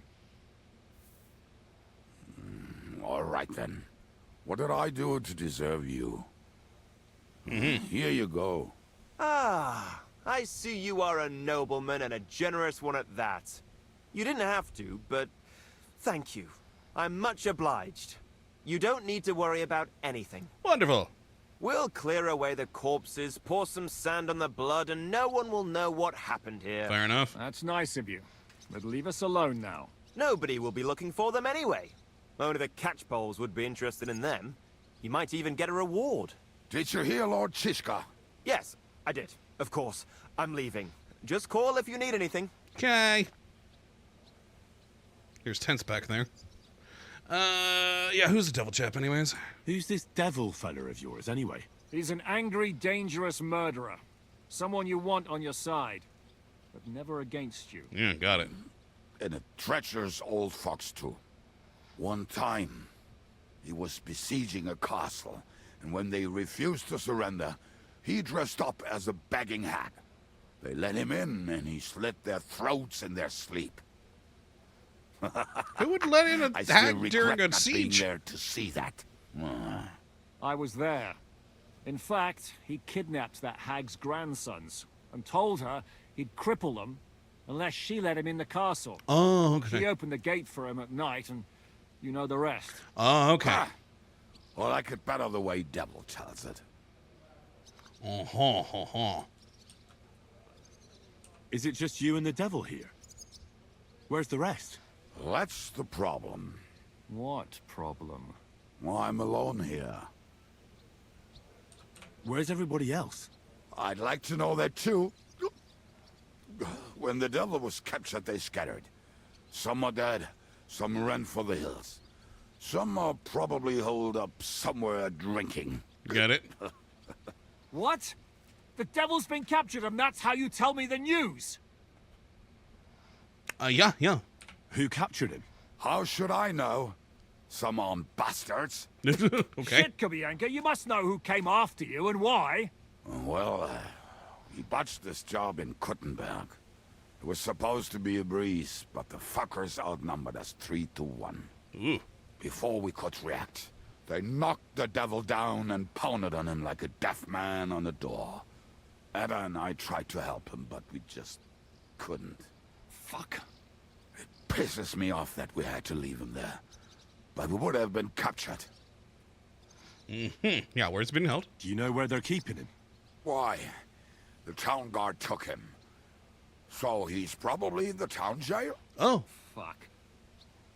M: All right, then. What did I do to deserve you? Here you go.
N: Ah, I see you are a nobleman and a generous one at that. You didn't have to, but thank you. I'm much obliged. You don't need to worry about anything.
A: Wonderful.
N: We'll clear away the corpses, pour some sand on the blood, and no one will know what happened here.
A: Fair enough.
F: That's nice of you. But leave us alone now.
N: Nobody will be looking for them anyway. Only the catchpoles would be interested in them. You might even get a reward.
M: Did you hear, Lord Zizka?
N: Yes, I did. Of course. I'm leaving. Just call if you need anything.
A: Okay. Here's tents back there. Yeah, who's the devil chap anyways?
H: Who's this devil fella of yours, anyway?
F: He's an angry, dangerous murderer. Someone you want on your side, but never against you.
A: Yeah, got it.
M: And a treacherous old fox, too. One time, he was besieging a castle, and when they refused to surrender, he dressed up as a begging hag. They let him in, and he slit their throats in their sleep.
A: Who would let in a
M: I still
A: hag
M: regret
A: during a
M: not
A: siege?
M: being there to see that.
F: I was there. In fact, he kidnapped that hag's grandsons and told her he'd cripple them unless she let him in the castle.
A: Oh, okay.
F: She opened the gate for him at night, and you know the rest.
A: Oh, okay.
M: Well, I could better the way Devil tells it.
H: Is it just you and the devil here? Where's the rest?
M: That's the problem.
F: What problem?
M: Well, I'm alone here.
H: Where's everybody else?
M: I'd like to know that too. When the devil was captured, they scattered. Some are dead, some ran for the hills. Some are probably holed up somewhere drinking.
A: Get it?
F: What? The devil's been captured, and that's how you tell me the news?
A: Yeah.
H: Who captured him?
M: How should I know? Some armed bastards.
A: Okay.
F: Shit, Kubianka, you must know who came after you and why.
M: Well, he botched this job in Kuttenberg. It was supposed to be a breeze, but the fuckers outnumbered us 3-1.
A: Ooh.
M: Before we could react, they knocked the devil down and pounded on him like a deaf man on a door. Ada and I tried to help him, but we just couldn't.
F: Fuck.
M: It pisses me off that we had to leave him there. But we would have been captured.
A: Yeah, where's it been held?
H: Do you know where they're keeping him?
M: Why? The town guard took him. So he's probably in the town jail?
A: Oh.
F: Fuck.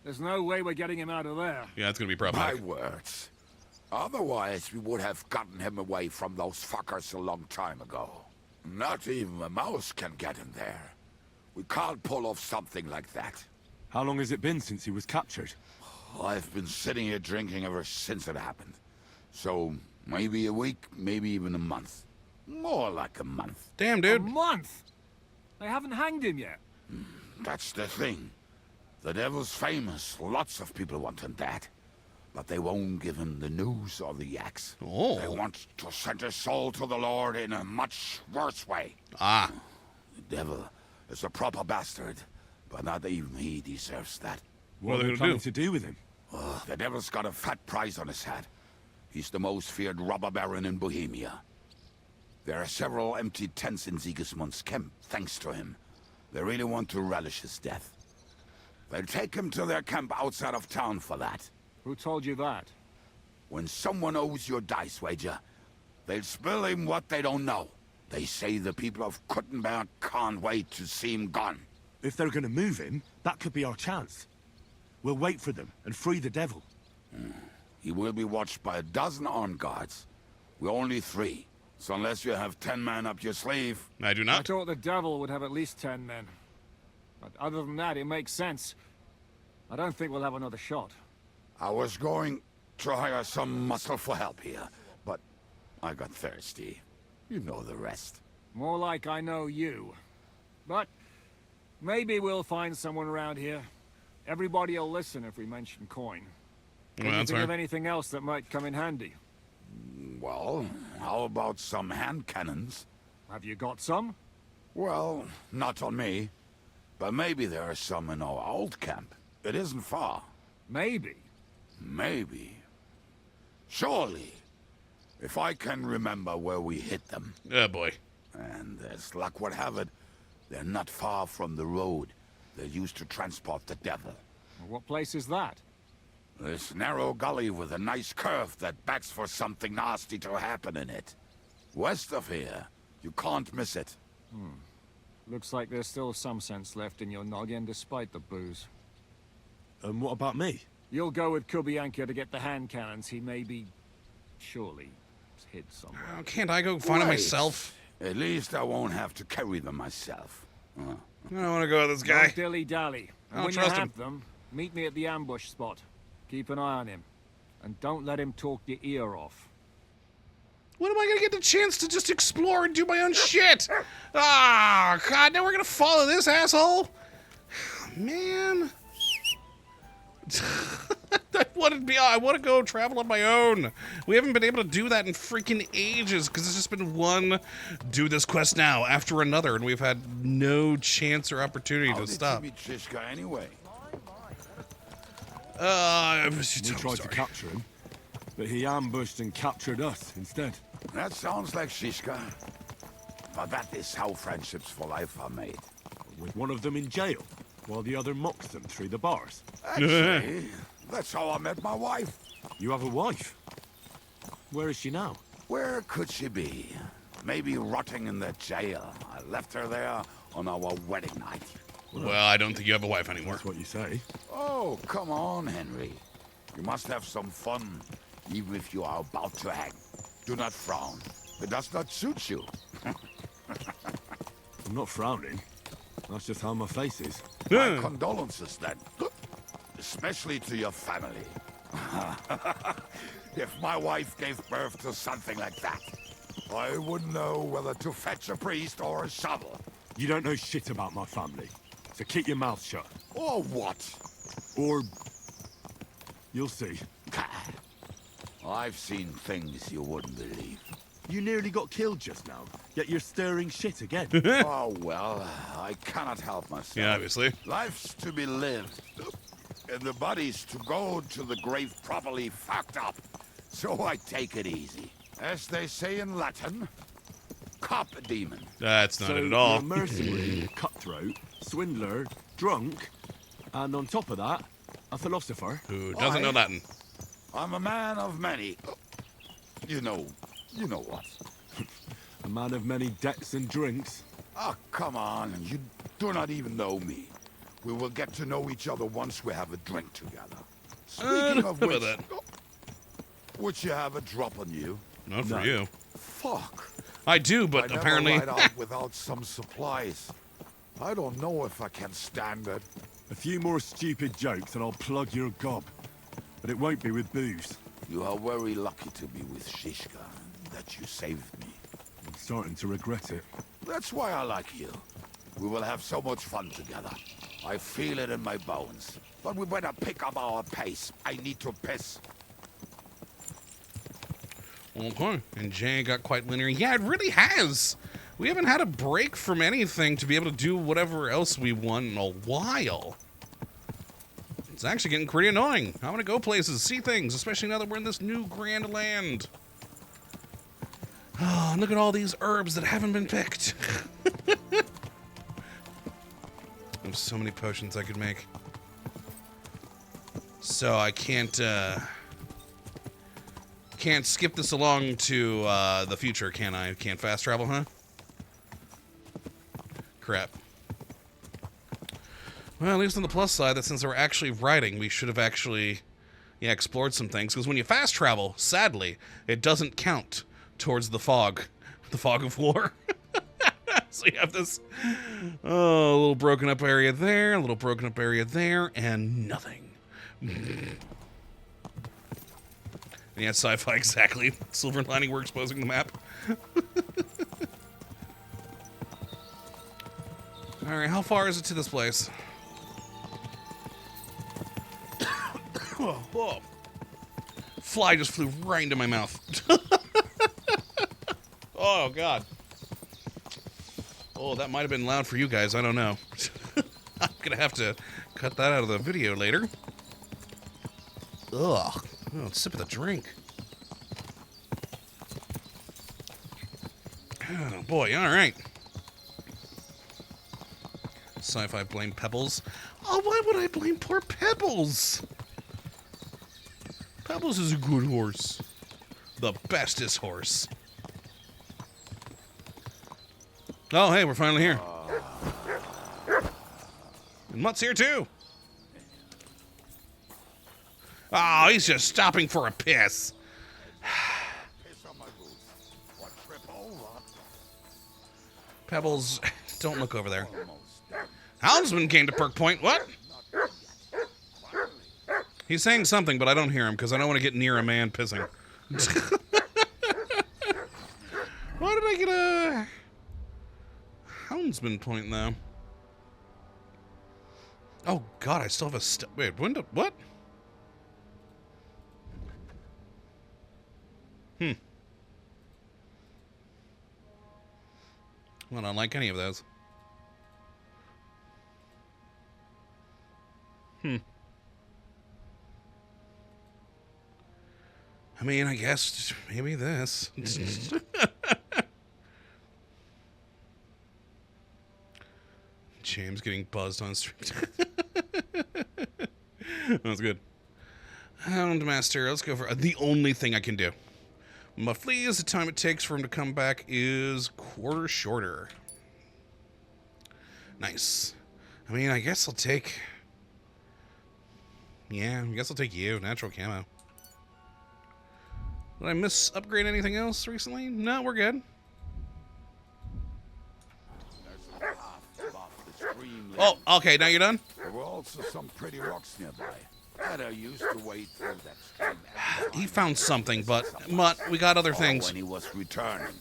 F: There's no way we're getting him out of there.
A: Yeah, it's gonna be
M: My
A: problematic.
M: words. Otherwise, we would have gotten him away from those fuckers a long time ago. Not even a mouse can get him there. We can't pull off something like that.
H: How long has it been since he was captured?
M: I've been sitting here drinking ever since it happened. So, maybe a week, maybe even a month. More like a month.
A: Damn,
F: A
A: dude.
F: month? They haven't hanged him yet.
M: That's the thing. The devil's famous. Lots of people want him that. But they won't give him the news or the axe.
A: Oh.
M: They want to send his soul to the Lord in a much worse way.
A: Ah.
M: The devil is a proper bastard, but not even he deserves that.
A: What are they gonna
H: planning
A: do?
H: to do with him?
M: The devil's got a fat price on his head. He's the most feared robber baron in Bohemia. There are several empty tents in Sigismund's camp, thanks to him. They really want to relish his death. They'll take him to their camp outside of town for that.
F: Who told you that?
M: When someone owes you a dice wager, they'll spill him what they don't know. They say the people of Kuttenberg can't wait to see him gone.
H: If they're gonna move him, that could be our chance. We'll wait for them and free the devil.
M: He will be watched by a dozen armed guards. We're only 3. So unless you have 10 men up your sleeve...
A: I do
F: I
A: not.
F: thought the devil would have at least 10 men. But other than that, it makes sense. I don't think we'll have another shot.
M: I was going to hire some muscle for help here, but I got thirsty. You know the rest.
F: More like I know you. But maybe we'll find someone around here. Everybody will listen if we mention coin. Can
A: Well,
F: you
A: that's
F: think of
A: fair.
F: anything else that might come in handy?
M: Well, how about some hand cannons?
F: Have you got some?
M: Well, not on me. But maybe there are some in our old camp. It isn't far.
F: Maybe.
M: Maybe. Surely. If I can remember where we hit them.
A: Oh, boy.
M: And as luck would have it, they're not far from the road they used to transport the devil.
F: What place is that?
M: This narrow gully with a nice curve that begs for something nasty to happen in it. West of here. You can't miss it.
F: Looks like there's still some sense left in your noggin despite the booze.
H: And what about me?
F: You'll go with Kubianka to get the hand cannons. He may be... surely perhaps hid somewhere.
A: Oh, can't I go find it
M: Wait.
A: myself?
M: At least I won't have to carry them myself.
A: I don't want to go with this guy.
F: Don't dilly-dally.
A: I
F: And
A: don't
F: when you
A: trust
F: have
A: him.
F: them, meet me at the ambush spot. Keep an eye on him. And don't let him talk your ear off.
A: When am I gonna get the chance to just explore and do my own shit? Ah, God, now we're gonna follow this asshole? Man. I want to go travel on my own. We haven't been able to do that in freaking ages because it's just been one do this quest now after another, and we've had no chance or opportunity
M: How
A: to
M: did
A: stop.
M: you meet Zizka anyway?
H: We tried to capture him, but he ambushed and captured us instead.
M: That sounds like Zizka. But that is how friendships for life are made.
H: With one of them in jail, while the other mocks them through the bars.
M: Actually, that's how I met my wife.
H: You have a wife? Where is she now?
M: Where could she be? Maybe rotting in the jail. I left her there on our wedding night.
A: Well, I don't think you have a wife anymore.
H: That's what you say.
M: Oh, come on, Henry. You must have some fun, even if you are about to hang. Do not frown. It does not suit you.
H: I'm not frowning. That's just how my face is.
M: My condolences, then. Especially to your family. If my wife gave birth to something like that, I wouldn't know whether to fetch a priest or a shovel.
H: You don't know shit about my family, so keep your mouth shut.
M: Or what?
H: Or... you'll see.
M: I've seen things you wouldn't believe.
H: You nearly got killed just now, yet you're stirring shit again.
M: Oh, well, I cannot help myself.
A: Yeah, obviously.
M: Life's to be lived, and the body's to go to the grave properly fucked up. So I take it easy. As they say in Latin, cop a demon.
A: That's not
H: So
A: it at all.
H: you're a mercenary, cutthroat, swindler, drunk, and on top of that, a philosopher.
A: Who doesn't know Latin?
M: I'm a man of many. You know what.
H: A man of many debts and drinks.
M: Oh, come on. You do not even know me. We will get to know each other once we have a drink together. Speaking of which, would you have a drop on you?
A: Not for you.
M: Fuck.
A: I do, but
M: I
A: apparently...
M: never ride out without some supplies. I don't know if I can stand it.
H: A few more stupid jokes and I'll plug your gob. But it won't be with booze.
M: You are very lucky to be with Zizka, that you saved me.
H: I'm starting to regret it.
M: That's why I like you. We will have so much fun together. I feel it in my bones. But we better pick up our pace. I need to piss.
A: Okay, and Jay got quite linear. Yeah, it really has. We haven't had a break from anything to be able to do whatever else we want in a while. It's actually getting pretty annoying. I want to go places, see things, especially now that we're in this new grand land. Oh, and look at all these herbs that haven't been picked. There's so many potions I could make. So I can't skip this along to the future, can I? Can't fast travel, huh? Crap. Well, at least on the plus side, that since we're actually riding, we should have actually, explored some things. Because when you fast travel, sadly, it doesn't count towards the fog of war. So you have this little broken up area there, a little broken up area there, and nothing. And yeah, sci-fi, exactly. Silver lining, we're exposing the map. Alright, how far is it to this place? Whoa. Fly just flew right into my mouth. Oh, God. Oh, that might have been loud for you guys. I don't know. I'm going to have to cut that out of the video later. Ugh. Oh, sip of the drink. Oh, boy. All right. Sci-fi blame Pebbles. Oh, why would I blame poor Pebbles? Pebbles is a good horse. The bestest horse. Oh, hey, we're finally here. And Mutt's here, too. Oh, he's just stopping for a piss. Pebbles, don't look over there. Houndsman came to Perk Point. What? He's saying something, but I don't hear him because I don't want to get near a man pissing. Why did I get a Houndsman point, though? Oh, God, I still have a wait, window. What? Well, I don't like any of those. I mean, I guess maybe this. James getting buzzed on stream. That was good. Houndmaster, let's go for the only thing I can do. My fleas, the time it takes for him to come back is quarter shorter. Nice. I mean, I guess I'll take... Yeah, I guess I'll take you. Natural camo. Did I miss upgrade anything else recently? No, we're good. Oh, okay, now you're done?
M: There were also some pretty rocks nearby. Ada used to wade through that stream.
A: He found something, but Mutt, we got other things.
M: When he was returning.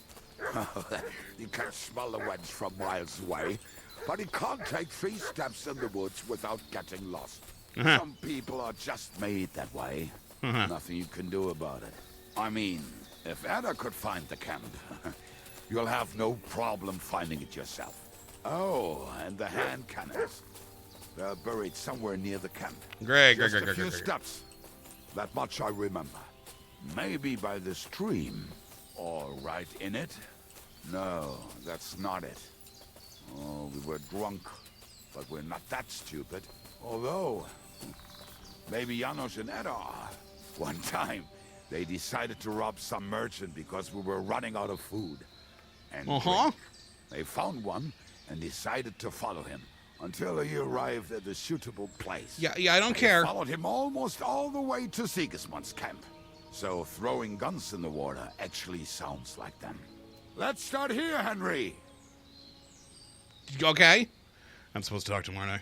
M: He can smell the wedge from miles away, but he can't take 3 steps in the woods without getting lost. Some people are just made that way. Nothing you can do about it. I mean, if Ada could find the camp, you'll have no problem finding it yourself. Oh, and the hand cannons. They're buried somewhere near the camp.
A: Great.
M: Just a few steps. That much I remember. Maybe by the stream. Or right in it. No, that's not it. Oh, we were drunk. But we're not that stupid. Although, maybe Janos and Eda are. One time, they decided to rob some merchant because we were running out of food. And drink. They found one and decided to follow him until he arrived at a suitable place.
A: Yeah, I don't care.
M: Followed him almost all the way to Sigismund's camp. So throwing guns in the water actually sounds like them. Let's start here, Henry.
A: Okay. I'm supposed to talk to him, aren't I?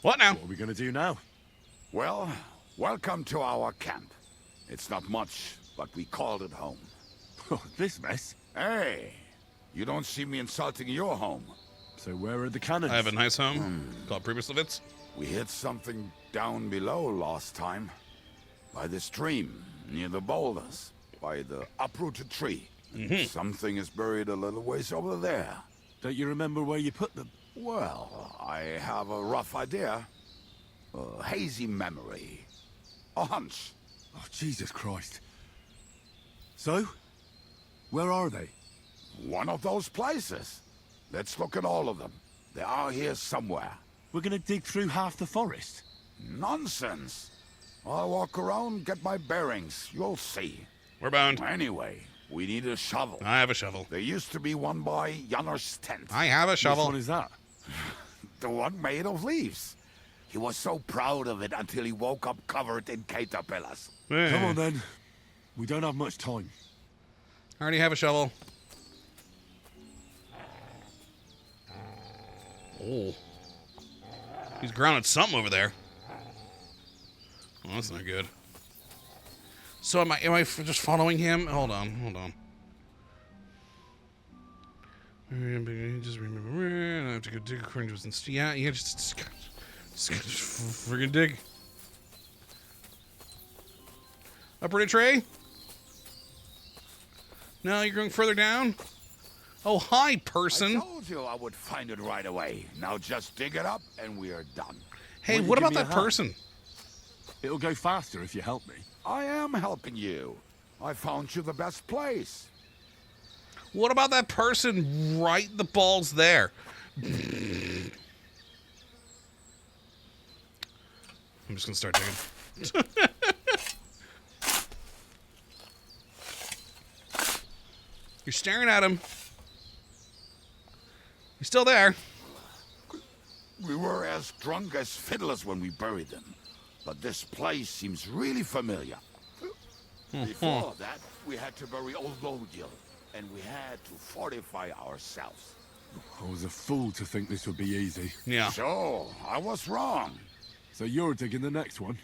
A: What now?
H: What are we going to do now?
M: Well, welcome to our camp. It's not much, but we called it home.
H: Oh, this mess?
M: Hey, you don't see me insulting your home.
H: So where are the cannons?
A: I have a nice home called Previously.
M: We hit something down below last time. By the stream, near the boulders, by the uprooted tree. Something is buried a little ways over there.
H: Don't you remember where you put them?
M: Well, I have a rough idea. A hazy memory. A hunch.
H: Oh, Jesus Christ. So? Where are they?
M: One of those places. Let's look at all of them. They are here somewhere.
H: We're gonna dig through half the forest?
M: Nonsense. I'll walk around, get my bearings. You'll see.
A: We're bound.
M: Anyway, we need a shovel.
A: I have a shovel.
M: There used to be one by Janos' tent.
A: I have a shovel.
H: Which one is that?
M: The one made of leaves. He was so proud of it until he woke up covered in caterpillars.
H: Come on then. We don't have much time.
A: I already have a shovel. Oh. He's grounded something over there. Oh, that's not good. So am I just following him? Hold on. Just remember, I have to go dig according to his instinct. Yeah, just friggin' dig. Upper tray? No, you're going further down? Oh, hi, person.
M: I told you I would find it right away. Now just dig it up and we are done.
A: Hey, what about that person?
H: It'll go faster if you help me.
M: I am helping you. I found you the best place.
A: What about that person right the balls there? I'm just gonna start digging. You're staring at him. He's still there.
M: We were as drunk as fiddlers when we buried them. But this place seems really familiar. Before that, we had to bury old Lodil. and we had to fortify ourselves.
H: I was a fool to think this would be easy.
A: Yeah.
M: So, I was wrong.
H: So you're digging the next one?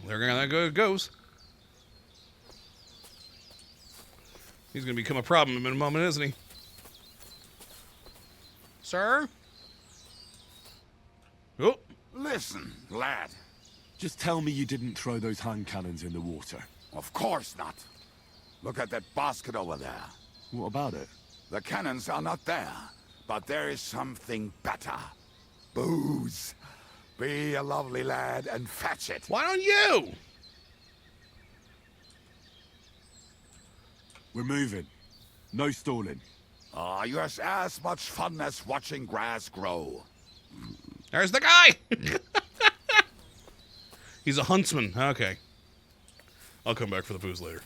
A: There it goes. He's going to become a problem in a moment, isn't he? Sir? Oh.
M: Listen, lad.
H: Just tell me you didn't throw those hand cannons in the water.
M: Of course not. Look at that basket over there.
H: What about it?
M: The cannons are not there, but there is something better. Booze. Be a lovely lad and fetch it.
A: Why don't you?
H: We're moving. No stalling.
M: You have as much fun as watching grass grow.
A: There's the guy! He's a huntsman. Okay. I'll come back for the booze later.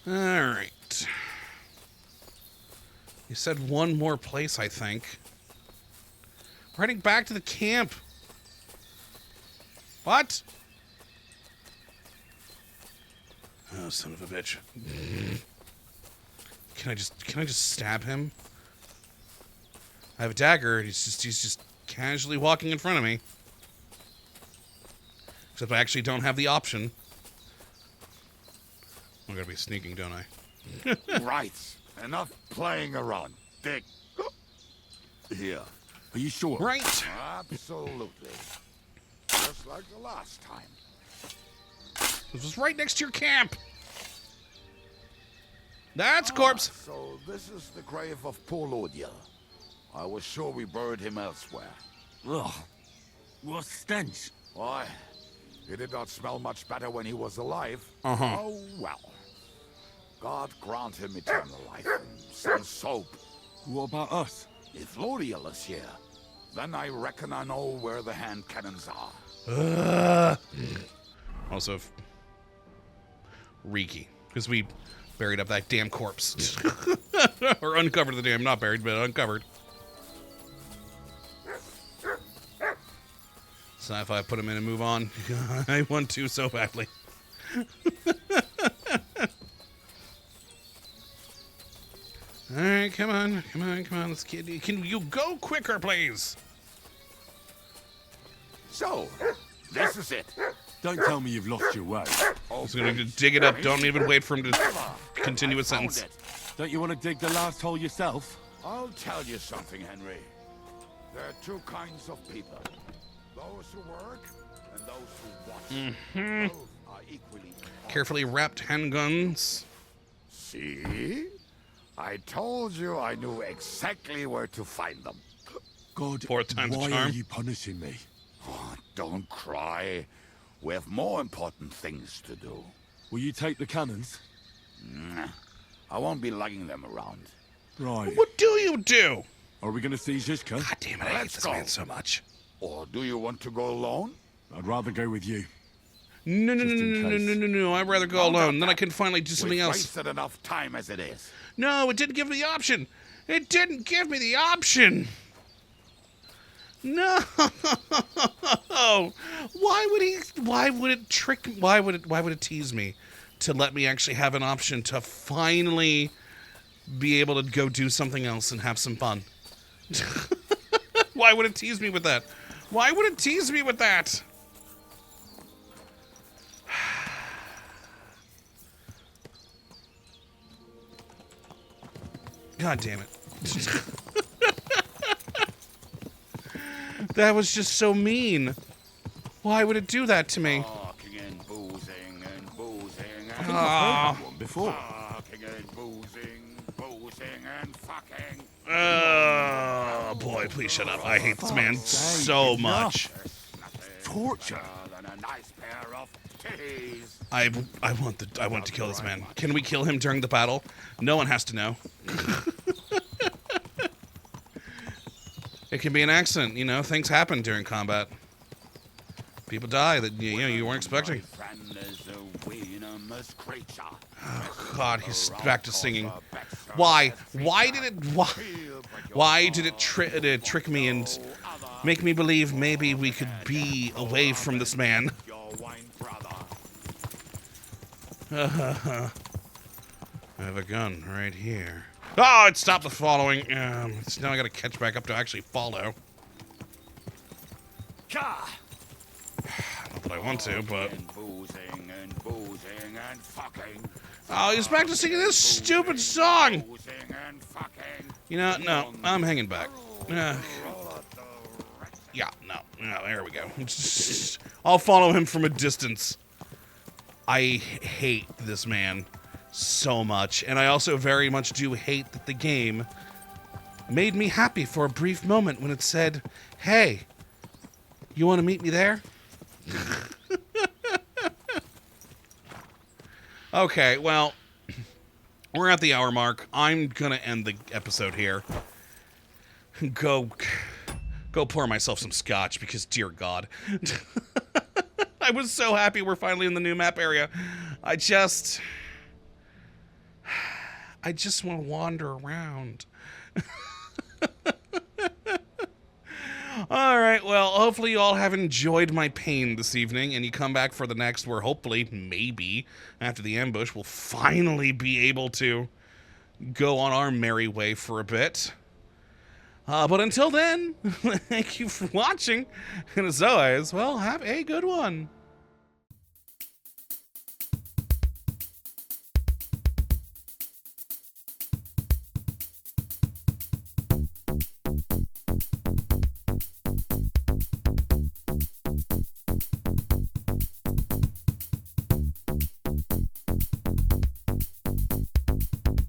A: Alright. You said one more place, I think. We're heading back to the camp. What? Oh, son of a bitch. Can I just stab him? I have a dagger, and he's just casually walking in front of me. Except I actually don't have the option. I'm gonna be sneaking, don't I?
M: Right. Enough playing around. Dig. Here.
H: Are you sure?
A: Right.
M: Absolutely. Just like the last time.
A: This was right next to your camp. That's a corpse.
M: So this is the grave of poor Lodiel. I was sure we buried him elsewhere.
H: Ugh. What stench?
M: Why? He did not smell much better when he was alive.
A: Uh-huh.
M: Oh, well. God grant him eternal life and some soap.
H: What about us?
M: If Lodiel is here, then I reckon I know where the hand cannons are.
A: Also, Riki, because we buried up that damn corpse. Or uncovered the damn, not buried, but uncovered. So if I put him in and move on, I want to so badly. All right, come on. Let's get. Can you go quicker, please?
M: So, this is it.
H: Don't tell me you've lost your way.
A: I was going to dig it up. Don't even wait for him to continue a sentence.
H: Don't you want to dig the last hole yourself?
M: I'll tell you something, Henry. There are two kinds of people. Those who work and those who watch.
A: Mm-hmm.
M: Both are equally important.
A: Carefully wrapped handguns.
M: See? I told you I knew exactly where to find them.
H: God,
A: Fourth time's a
H: why
A: charm.
H: are you punishing me?
M: Oh, don't cry. We have more important things to do.
H: Will you take the cannons?
M: Nah, I won't be lugging them around.
H: Right.
A: What do you do?
H: Are we going to see Zizka?
A: God damn it, I hate this man so much.
M: Or do you want to go alone?
H: I'd rather go with you.
A: No. I'd rather go alone. Then I can finally do something
M: We've
A: else.
M: wasted enough time as it is.
A: No, it didn't give me the option. It didn't give me the option. No. Why would it tease me to let me actually have an option to finally be able to go do something else and have some fun? Why would it tease me with that? Why would it tease me with that? God damn it. That was just so mean. Why would it do that to me?
M: Talking and boozing and boozing and...
H: I think I've heard that one before.
M: Talking and boozing and fucking...
A: Oh, boy, please shut up. I hate this man so much.
H: Torture.
M: Than a nice pair of titties.
A: I want to kill this man. Can we kill him during the battle? No one has to know. It can be an accident, you know. Things happen during combat. People die that you weren't expecting. Oh God, he's back to singing. Why? Why did it trick me and make me believe maybe we could be away from this man? I have a gun right here. Oh, it stopped the following. Now I gotta catch back up to actually follow. Not that I want to, but... Oh, he's back to singing this stupid song! You know, no, I'm hanging back. Yeah, no, there we go. I'll follow him from a distance. I hate this man so much, and I also very much do hate that the game made me happy for a brief moment when it said, hey, you want to meet me there? Okay, well, we're at the hour mark. I'm gonna end the episode here. Go pour myself some scotch because, dear God. I was so happy we're finally in the new map area. I just want to wander around. All right, well, hopefully you all have enjoyed my pain this evening, and you come back for the next where hopefully, maybe, after the ambush, we'll finally be able to go on our merry way for a bit. But until then, thank you for watching, and as always, well, have a good one.